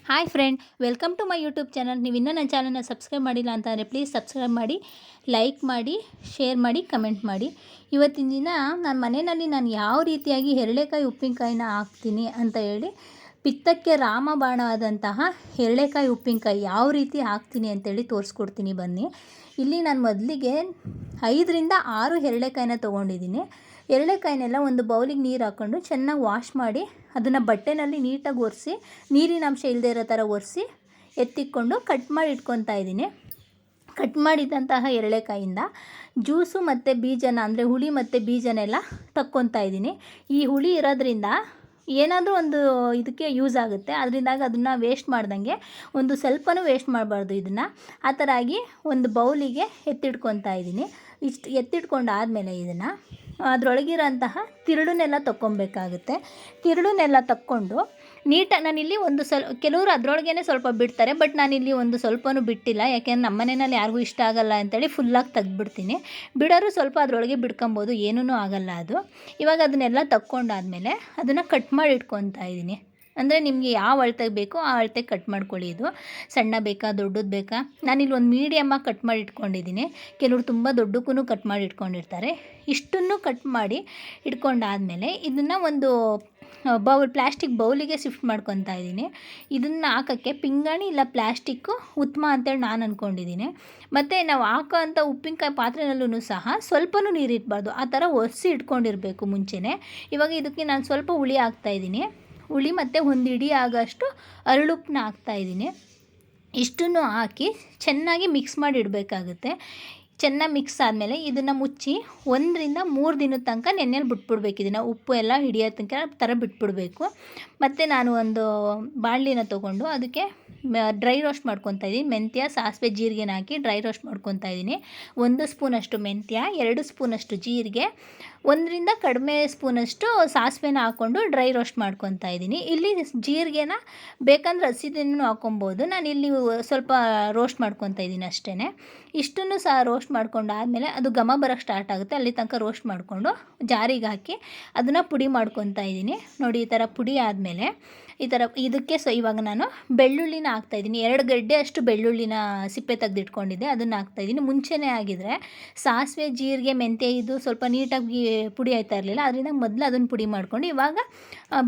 Hi friend, welcome to my YouTube channel. ನೀವು ಇನ್ನೂ ನನ್ನ ಚಾನಲ್ನ ಸಬ್ಸ್ಕ್ರೈಬ್ ಮಾಡಿಲ್ಲ ಅಂತಂದರೆ ಪ್ಲೀಸ್ ಸಬ್ಸ್ಕ್ರೈಬ್ ಮಾಡಿ, ಲೈಕ್ ಮಾಡಿ, ಶೇರ್ ಮಾಡಿ, ಕಮೆಂಟ್ ಮಾಡಿ. ಇವತ್ತಿನ ದಿನ ನನ್ನ ಮನೆಯಲ್ಲಿ ನಾನು ಯಾವ ರೀತಿಯಾಗಿ ಹೆರಳೆಕಾಯಿ ಉಪ್ಪಿನಕಾಯಿನ ಹಾಕ್ತೀನಿ ಅಂತ ಹೇಳಿ, ಪಿತ್ತಕ್ಕೆ ರಾಮಬಾಣ ಆದಂತಹ ಹೆರಳೆಕಾಯಿ ಉಪ್ಪಿನಕಾಯಿ ಯಾವ ರೀತಿ ಹಾಕ್ತೀನಿ ಅಂತೇಳಿ ತೋರಿಸ್ಕೊಡ್ತೀನಿ ಬನ್ನಿ. ಇಲ್ಲಿ ನಾನು ಮೊದಲಿಗೆ 5ರಿಂದ 6 ಹೆರಳೆಕಾಯಿನ ತೊಗೊಂಡಿದ್ದೀನಿ. ಎರಳೆಕಾಯಿನೆಲ್ಲ ಒಂದು ಬೌಲಿಗೆ ನೀರು ಹಾಕ್ಕೊಂಡು ಚೆನ್ನಾಗಿ ವಾಶ್ ಮಾಡಿ ಅದನ್ನು ಬಟ್ಟೆನಲ್ಲಿ ನೀಟಾಗಿ ಒರೆಸಿ, ನೀರಿನ ಅಂಶ ಇಲ್ಲದೆ ಇರೋ ಥರ ಒರೆಸಿ ಎತ್ತಿಕ್ಕೊಂಡು ಕಟ್ ಮಾಡಿ ಇಟ್ಕೊತಾ ಇದ್ದೀನಿ. ಕಟ್ ಮಾಡಿದಂತಹ ಎರಳೆಕಾಯಿಂದ ಜ್ಯೂಸು ಮತ್ತು ಬೀಜನ ಅಂದರೆ ಹುಳಿ ಮತ್ತು ಬೀಜನೆಲ್ಲ ತಕ್ಕೊತಾ ಇದ್ದೀನಿ. ಈ ಹುಳಿ ಇರೋದ್ರಿಂದ ಏನಾದರೂ ಒಂದು ಇದಕ್ಕೆ ಯೂಸ್ ಆಗುತ್ತೆ, ಅದರಿಂದಾಗಿ ಅದನ್ನು ವೇಸ್ಟ್ ಮಾಡ್ದಂಗೆ ಒಂದು ಸ್ವಲ್ಪನೂ ವೇಸ್ಟ್ ಮಾಡಬಾರ್ದು. ಇದನ್ನು ಆ ಥರ ಆಗಿ ಒಂದು ಬೌಲಿಗೆ ಎತ್ತಿಟ್ಕೊತಾ ಇದ್ದೀನಿ. ಇಷ್ಟು ಎತ್ತಿಟ್ಕೊಂಡಾದಮೇಲೆ ಇದನ್ನು ಅದರೊಳಗಿರೋಂತಹ ತಿರುಳನ್ನೆಲ್ಲ ತಕ್ಕೊಬೇಕಾಗುತ್ತೆ. ತಿರುಳನ್ನೆಲ್ಲ ತಕ್ಕೊಂಡು ನೀಟಾಗಿ ನಾನಿಲ್ಲಿ ಕೆಲವರು ಅದರೊಳಗೇ ಸ್ವಲ್ಪ ಬಿಡ್ತಾರೆ, ಬಟ್ ನಾನಿಲ್ಲಿ ಒಂದು ಸ್ವಲ್ಪನೂ ಬಿಟ್ಟಿಲ್ಲ. ಯಾಕೆಂದ್ರೆ ನಮ್ಮ ಮನೆಯಲ್ಲಿ ಯಾರಿಗೂ ಇಷ್ಟ ಆಗಲ್ಲ ಅಂತೇಳಿ ಫುಲ್ಲಾಗಿ ತೆಗ್ದುಬಿಡ್ತೀನಿ. ಬಿಡೋರು ಸ್ವಲ್ಪ ಅದರೊಳಗೆ ಬಿಡ್ಕೊಬೋದು, ಏನೂ ಆಗಲ್ಲ ಅದು. ಇವಾಗ ಅದನ್ನೆಲ್ಲ ತಕ್ಕೊಂಡಾದಮೇಲೆ ಅದನ್ನು ಕಟ್ ಮಾಡಿ ಇಟ್ಕೊತಾ ಇದ್ದೀನಿ. ಅಂದರೆ ನಿಮಗೆ ಯಾವ ಅಳತೆಗೆ ಬೇಕೋ ಆ ಅಳತೆಗೆ ಕಟ್ ಮಾಡ್ಕೊಳ್ಳಿ. ಇದು ಸಣ್ಣ ಬೇಕಾ ದೊಡ್ಡದು ಬೇಕಾ? ನಾನಿಲ್ಲಿ ಒಂದು ಮೀಡಿಯಮ್ಮಾಗಿ ಕಟ್ ಮಾಡಿ ಇಟ್ಕೊಂಡಿದ್ದೀನಿ. ಕೆಲವರು ತುಂಬ ದೊಡ್ಡಕ್ಕೂ ಕಟ್ ಮಾಡಿ ಇಟ್ಕೊಂಡಿರ್ತಾರೆ. ಇಷ್ಟನ್ನು ಕಟ್ ಮಾಡಿ ಇಟ್ಕೊಂಡಾದಮೇಲೆ ಇದನ್ನು ಒಂದು ಪ್ಲಾಸ್ಟಿಕ್ ಬೌಲಿಗೆ ಶಿಫ್ಟ್ ಮಾಡ್ಕೊತಾ ಇದ್ದೀನಿ. ಇದನ್ನು ಹಾಕೋಕ್ಕೆ ಪಿಂಗಾಣಿ ಇಲ್ಲ ಪ್ಲಾಸ್ಟಿಕ್ಕು ಉತ್ತಮ ಅಂತೇಳಿ ನಾನು ಅಂದ್ಕೊಂಡಿದ್ದೀನಿ. ಮತ್ತು ನಾವು ಹಾಕೋ ಅಂಥ ಉಪ್ಪಿನಕಾಯಿ ಪಾತ್ರೆನಲ್ಲೂ ಸಹ ಸ್ವಲ್ಪನೂ ನೀರು ಇರಬಾರ್ದು, ಆ ಥರ ಒರೆಸಿ ಇಟ್ಕೊಂಡಿರಬೇಕು ಮುಂಚೆನೇ. ಇವಾಗ ಇದಕ್ಕೆ ನಾನು ಸ್ವಲ್ಪ ಹುಳಿ ಹಾಕ್ತಾಯಿದ್ದೀನಿ. ಹುಳಿ ಮತ್ತು ಒಂದು ಇಡೀ ಆಗೋಷ್ಟು ಅರಳುಪ್ಪನ್ನ ಹಾಕ್ತಾಯಿದ್ದೀನಿ. ಇಷ್ಟನ್ನು ಹಾಕಿ ಚೆನ್ನಾಗಿ ಮಿಕ್ಸ್ ಮಾಡಿ ಇಡಬೇಕಾಗುತ್ತೆ. ಚೆನ್ನಾಗಿ ಮಿಕ್ಸ್ ಆದಮೇಲೆ ಇದನ್ನು ಮುಚ್ಚಿ 1ರಿಂದ 3 ದಿನದ ತನಕ ನೆನ್ನೆಲ್ಲಿ ಬಿಟ್ಬಿಡ್ಬೇಕು. ಇದನ್ನು ಉಪ್ಪು ಎಲ್ಲ ಹಿಡಿಯೋ ತನಕ ಥರ ಬಿಟ್ಬಿಡಬೇಕು. ಮತ್ತು ನಾನು ಒಂದು ಬಾಣಲಿನ ತೊಗೊಂಡು ಅದಕ್ಕೆ ಡ್ರೈ ರೋಸ್ಟ್ ಮಾಡ್ಕೊತಾ ಇದ್ದೀನಿ. ಮೆಂತ್ಯ, ಸಾಸಿವೆ, ಜೀರಿಗೆನ ಹಾಕಿ ಡ್ರೈ ರೋಸ್ಟ್ ಮಾಡ್ಕೊತಾ ಇದ್ದೀನಿ. 1 ಸ್ಪೂನಷ್ಟು ಮೆಂತ್ಯ, 2 ಸ್ಪೂನಷ್ಟು ಜೀರಿಗೆ, 1ರಿಂದ ಕಡಿಮೆ ಸ್ಪೂನಷ್ಟು ಸಾಸಿವೆನ ಹಾಕ್ಕೊಂಡು ಡ್ರೈ ರೋಸ್ಟ್ ಮಾಡ್ಕೊತಾ ಇದ್ದೀನಿ. ಇಲ್ಲಿ ಜೀರಿಗೆನ ಬೇಕಂದ್ರೆ ಹಸಿದನ್ನು ಹಾಕ್ಕೊಬೋದು. ನಾನಿಲ್ಲಿ ಸ್ವಲ್ಪ ರೋಸ್ಟ್ ಮಾಡ್ಕೊತಾ ಇದ್ದೀನಿ ಅಷ್ಟೇ. ಇಷ್ಟನ್ನು ಸಹ ರೋಸ್ಟ್ ಮಾಡ್ಕೊಂಡಾದಮೇಲೆ ಅದು ಘಮ ಬರೋಕ್ಕೆ ಸ್ಟಾರ್ಟ್ ಆಗುತ್ತೆ. ಅಲ್ಲಿ ತನಕ ರೋಸ್ಟ್ ಮಾಡಿಕೊಂಡು ಜಾರಿಗೆ ಹಾಕಿ ಅದನ್ನು ಪುಡಿ ಮಾಡ್ಕೊತಾ ಇದ್ದೀನಿ. ನೋಡಿ, ಈ ಥರ ಪುಡಿ ಆದಮೇಲೆ ಇದಕ್ಕೆ ಇವಾಗ ನಾನು ಬೆಳ್ಳುಳ್ಳಿನ ಹಾಕ್ತಾಯಿದ್ದೀನಿ. 2 ಗಡ್ಡೆ ಅಷ್ಟು ಬೆಳ್ಳುಳ್ಳಿನ ಸಿಪ್ಪೆ ತೆಗೆದಿಟ್ಕೊಂಡಿದ್ದೆ, ಅದನ್ನು ಹಾಕ್ತಾಯಿದ್ದೀನಿ. ಮುಂಚೆನೇ ಆಗಿದ್ರೆ ಸಾಸಿವೆ, ಜೀರಿಗೆ, ಮೆಂತ್ಯ ಇದು ಸ್ವಲ್ಪ ನೀಟಾಗಿ ಪುಡಿ ಆಯ್ತಾ ಇರಲಿಲ್ಲ, ಅದರಿಂದ ಮೊದಲು ಅದನ್ನು ಪುಡಿ ಮಾಡ್ಕೊಂಡು ಇವಾಗ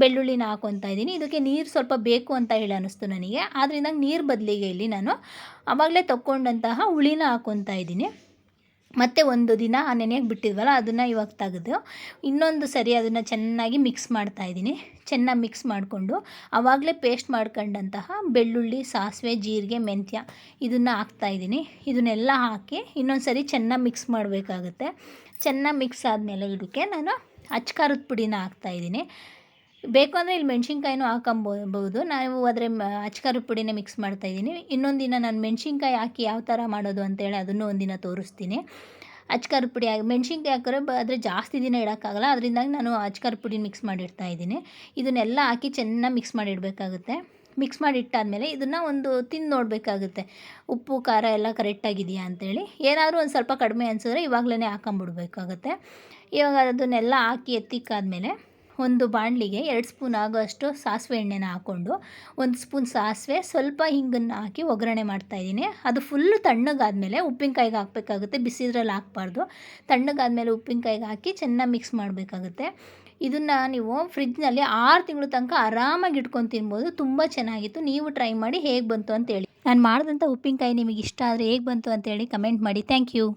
ಬೆಳ್ಳುಳ್ಳಿನ ಹಾಕ್ಕೊತಾ ಇದ್ದೀನಿ. ಇದಕ್ಕೆ ನೀರು ಸ್ವಲ್ಪ ಬೇಕು ಅಂತ ಹೇಳಿ ಅನ್ನಿಸ್ತು ನನಗೆ, ಆದ್ದರಿಂದ ನೀರು ಬದಲಿಗೆ ಇಲ್ಲಿ ನಾನು ಆವಾಗಲೇ ತಗೊಂಡಂತಹ ಹುಳಿನ ಹಾಕ್ಕೊತಾ ಇದ್ದೀನಿ. ಮತ್ತು ಒಂದು ದಿನ ನೆನೆಯಕ್ಕೆ ಬಿಟ್ಟಿದ್ವಲ್ಲ ಅದನ್ನು ಇವಾಗ ತೆಗೆದು ಇನ್ನೊಂದು ಸರಿ ಅದನ್ನು ಚೆನ್ನಾಗಿ ಮಿಕ್ಸ್ ಮಾಡ್ತಾಯಿದ್ದೀನಿ. ಚೆನ್ನಾಗಿ ಮಿಕ್ಸ್ ಮಾಡಿಕೊಂಡು ಆವಾಗಲೇ ಪೇಸ್ಟ್ ಮಾಡ್ಕೊಂಡಂತಹ ಬೆಳ್ಳುಳ್ಳಿ, ಸಾಸಿವೆ, ಜೀರಿಗೆ, ಮೆಂತ್ಯ ಇದನ್ನು ಹಾಕ್ತಾಯಿದ್ದೀನಿ. ಇದನ್ನೆಲ್ಲ ಹಾಕಿ ಇನ್ನೊಂದು ಸರಿ ಚೆನ್ನಾಗಿ ಮಿಕ್ಸ್ ಮಾಡಬೇಕಾಗುತ್ತೆ. ಚೆನ್ನಾಗಿ ಮಿಕ್ಸ್ ಆದಮೇಲೆ ಇದಕ್ಕೆ ನಾನು ಅಚ್ಕಾರದ ಪುಡಿನ ಹಾಕ್ತಾಯಿದ್ದೀನಿ. ಬೇಕು ಅಂದರೆ ಇಲ್ಲಿ ಮೆಣಸಿನ್ಕಾಯಿನೂ ಹಾಕೊಂಬೋದು. ನಾವು ಆದರೆ ಅಚ್ಕಾರದ ಪುಡಿನೇ ಮಿಕ್ಸ್ ಮಾಡ್ತಾಯಿದ್ದೀನಿ. ಇನ್ನೊಂದು ದಿನ ನಾನು ಮೆಣಸಿನ್ಕಾಯಿ ಹಾಕಿ ಯಾವ ಥರ ಮಾಡೋದು ಅಂತೇಳಿ ಅದನ್ನು ಒಂದಿನ ತೋರಿಸ್ತೀನಿ. ಅಚ್ಕಾರದ ಪುಡಿ ಮೆಣಸಿನ್ಕಾಯಿ ಹಾಕಿದ್ರೆ ಆದರೆ ಜಾಸ್ತಿ ದಿನ ಇಡೋಕ್ಕಾಗಲ್ಲ, ಅದರಿಂದಾಗಿ ನಾನು ಅಚ್ಕಾರದ ಪುಡಿ ಮಿಕ್ಸ್ ಮಾಡಿಡ್ತಾಯಿದ್ದೀನಿ. ಇದನ್ನೆಲ್ಲ ಹಾಕಿ ಚೆನ್ನಾಗಿ ಮಿಕ್ಸ್ ಮಾಡಿಡಬೇಕಾಗುತ್ತೆ. ಮಿಕ್ಸ್ ಮಾಡಿ ಇಟ್ಟಾದಮೇಲೆ ಇದನ್ನು ಒಂದು ತಿಂದು ನೋಡಬೇಕಾಗುತ್ತೆ, ಉಪ್ಪು ಖಾರ ಎಲ್ಲ ಕರೆಕ್ಟಾಗಿದೆಯಾ ಅಂಥೇಳಿ. ಏನಾದರೂ ಒಂದು ಸ್ವಲ್ಪ ಕಡಿಮೆ ಅನಿಸಿದ್ರೆ ಇವಾಗಲೇ ಹಾಕೊಂಬಿಡ್ಬೇಕಾಗುತ್ತೆ. ಇವಾಗ ಅದನ್ನೆಲ್ಲ ಹಾಕಿ ಎತ್ತಿಕ್ಕಾದ್ಮೇಲೆ ಒಂದು ಬಾಣಲಿಗೆ 2 ಸ್ಪೂನ್ ಆಗೋಷ್ಟು ಸಾಸಿವೆ ಎಣ್ಣೆನ ಹಾಕ್ಕೊಂಡು 1 ಸ್ಪೂನ್ ಸಾಸಿವೆ, ಸ್ವಲ್ಪ ಹಿಂಗನ್ನು ಹಾಕಿ ಒಗ್ಗರಣೆ ಮಾಡ್ತಾಯಿದ್ದೀನಿ. ಅದು ಫುಲ್ಲು ತಣ್ಣಗಾದಮೇಲೆ ಉಪ್ಪಿನಕಾಯಿಗೆ ಹಾಕಬೇಕಾಗುತ್ತೆ, ಬಿಸಿದ್ರಲ್ಲಿ ಹಾಕಬಾರ್ದು. ತಣ್ಣಗಾದಮೇಲೆ ಉಪ್ಪಿನಕಾಯಿಗೆ ಹಾಕಿ ಚೆನ್ನಾಗಿ ಮಿಕ್ಸ್ ಮಾಡಬೇಕಾಗುತ್ತೆ. ಇದನ್ನು ನೀವು ಫ್ರಿಜ್ನಲ್ಲಿ 6 ತಿಂಗಳ ತನಕ ಆರಾಮಾಗಿ ಇಟ್ಕೊಂಡು ತಿನ್ಬೋದು. ತುಂಬ ಚೆನ್ನಾಗಿತ್ತು. ನೀವು ಟ್ರೈ ಮಾಡಿ ಹೇಗೆ ಬಂತು ಅಂತೇಳಿ. ನಾನು ಮಾಡಿದಂಥ ಉಪ್ಪಿನಕಾಯಿ ನಿಮಗೆ ಇಷ್ಟ ಆದರೆ ಹೇಗೆ ಬಂತು ಅಂತೇಳಿ ಕಮೆಂಟ್ ಮಾಡಿ. Thank you.